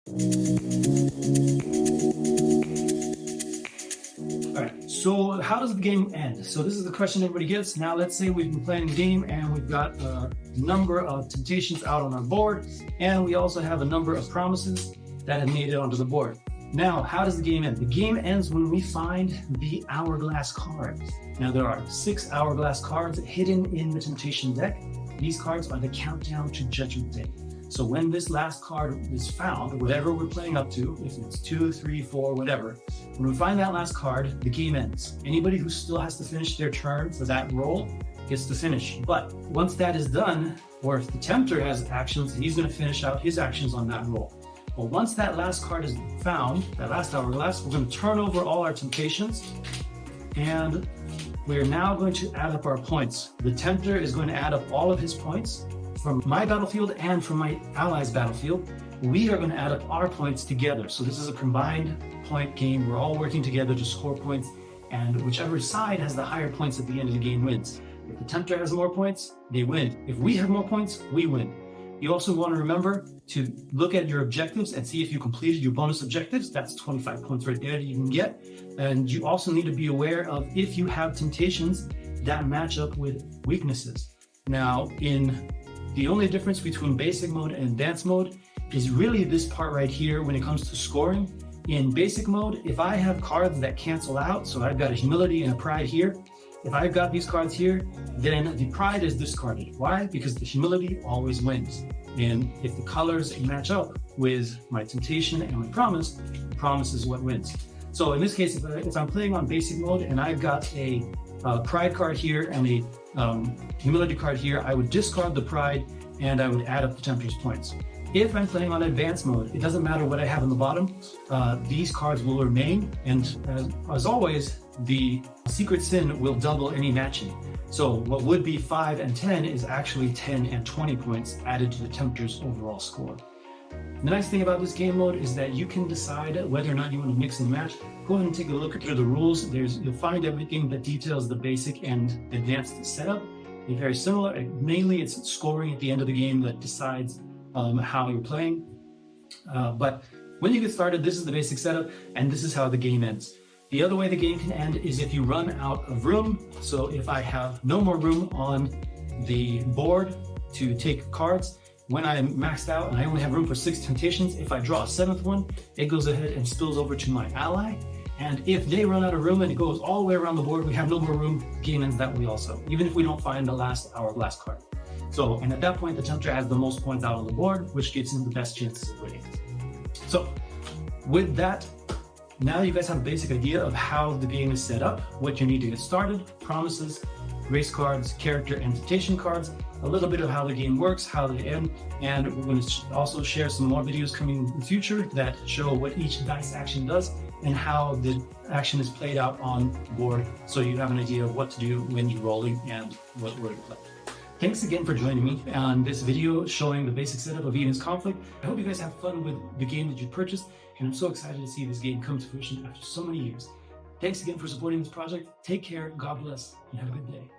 All right, so how does the game end? So this is the question everybody gets. Now let's say we've been playing the game and we've got a number of temptations out on our board, and we also have a number of promises that have made it onto the board. Now, how does the game end? The game ends when we find the hourglass card. Now, there are 6 hourglass cards hidden in the temptation deck. These cards are the countdown to Judgment Day. So when this last card is found, whatever we're playing up to, if it's 2, 3, 4, whatever, when we find that last card, the game ends. Anybody who still has to finish their turn for that roll gets to finish. But once that is done, or if the tempter has actions, he's going to finish out his actions on that roll. Well, once that last card is found, that last hourglass, we're going to turn over all our temptations, and we're now going to add up our points. The tempter is going to add up all of his points from my battlefield and from my allies' battlefield. We are going to add up our points together. So this is a combined point game. We're all working together to score points, and whichever side has the higher points at the end of the game wins. If the tempter has more points, they win. If we have more points, we win. You also want to remember to look at your objectives and see if you completed your bonus objectives. That's 25 points right there that you can get. And you also need to be aware of if you have temptations that match up with weaknesses. Now, the only difference between basic mode and advanced mode is really this part right here when it comes to scoring. In basic mode, if I have cards that cancel out, so I've got a humility and a pride here, if I've got these cards here, then the pride is discarded. Why? Because the humility always wins. And if the colors match up with my temptation and my promise, promise is what wins. So in this case, if I'm playing on basic mode and I've got a pride card here and a humility card here, I would discard the pride and I would add up the tempter's points. If I'm playing on advanced mode, it doesn't matter what I have on the bottom, these cards will remain, and as always, the secret sin will double any matching. So what would be 5 and 10 is actually 10 and 20 points added to the tempter's overall score. The nice thing about this game mode is that you can decide whether or not you want to mix and match. Go ahead and take a look through the rules. You'll find everything that details the basic and advanced setup. They're very similar. Mainly it's scoring at the end of the game that decides how you're playing. But when you get started, this is the basic setup, and this is how the game ends. The other way the game can end is if you run out of room. So if I have no more room on the board to take cards, when I'm maxed out and I only have room for 6 temptations, if I draw a 7th one, it goes ahead and spills over to my ally. And if they run out of room and it goes all the way around the board, we have no more room, game ends that way also, even if we don't find the last hourglass card. So, and at that point, the tempter has the most points out on the board, which gives him the best chances of winning. So, with that, now you guys have a basic idea of how the game is set up, what you need to get started, promises, grace cards, character and temptation cards, a little bit of how the game works, how they end, and we're going to also share some more videos coming in the future that show what each dice action does and how the action is played out on board, so you have an idea of what to do when you're rolling and what word to play. Thanks again for joining me on this video showing the basic setup of Eden's Conflict. I hope you guys have fun with the game that you purchased, and I'm so excited to see this game come to fruition after so many years. Thanks again for supporting this project. Take care, God bless, and have a good day.